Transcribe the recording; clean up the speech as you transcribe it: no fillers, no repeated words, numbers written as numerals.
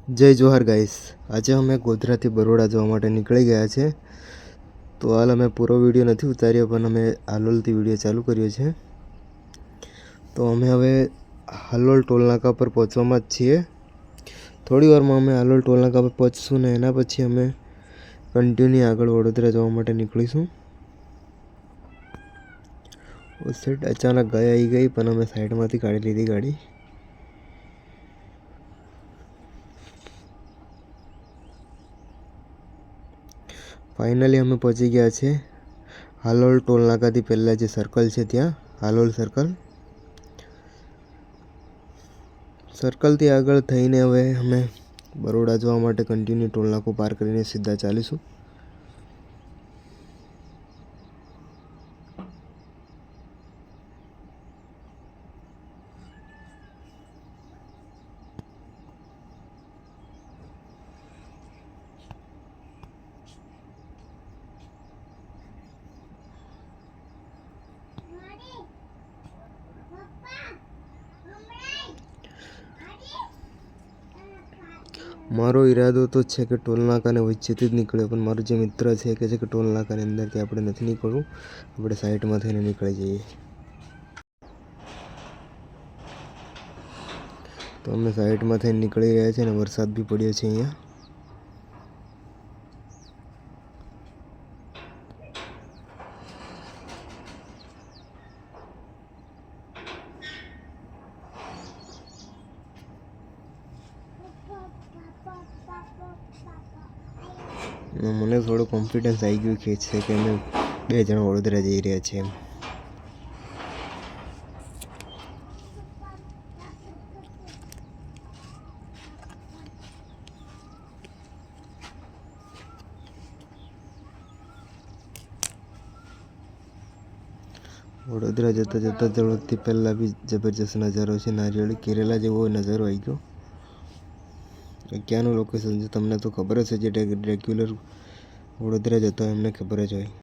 જય જોહાર ગાઈસ। આજે અમે ગોધરાથી બરોડા જવા માટે નીકળી ગયા છે। તો હાલ અમે પૂરો વિડીયો નથી ઉતાર્યો, પણ અમે હાલોલથી વિડીયો ચાલુ કર્યો છે। તો અમે હવે હાલોલ ટોલનાકા પર પહોંચવામાં જ છીએ। થોડી વારમાં અમે હાલોલ ટોલનાકા પર પહોંચશું ને એના પછી અમે કન્ટિન્યુ આગળ વડોદરા જવા માટે નીકળીશું। ઉસ સાઈડ અચાનક ગાય આવી ગઈ, પણ અમે સાઈડમાંથી કાઢી લીધી ગાડી। ફાઇનલી અમે પહોંચી ગયા છે હાલોલ ટોલનાકાથી પહેલાં જે સર્કલ છે ત્યાં, હાલોલ સર્કલથી આગળ થઈને હવે અમે બરોડા જવા માટે કન્ટિન્યુ ટોલનાકું પાર કરીને સીધા ચાલીશું। મારો ઈરાદો તો છે કે ટોલનાકાને વચ્ચેથી જ નીકળ્યો, પણ મારો જે મિત્ર છે કે છે કે ટોલનાકાની અંદરથી આપણે નથી નીકળવું, આપણે સાઈડમાં થઈને નીકળી જઈએ। તો અમે સાઈડમાં થઈને નીકળી રહ્યા છીએ અને વરસાદ બી પડ્યો છે અહીંયા। મને થોડો કોન્ફિડન્સ આવી ગયો કે છે કે અમે 2 જણા વડોદરા જઈ રહ્યા છીએ એમ। વડોદરા જતાં જતાં ઝડપથી પહેલાં બી જબરજસ્ત નજારો છે, નારિયેળી કેરેલા જેવો નજારો આવી ગયો। ક્યાંનું લોકેશન છે તમને તો ખબર જ છે, જે રેગ્યુલર વડોદરા જતા હોય એમને ખબર જ હોય।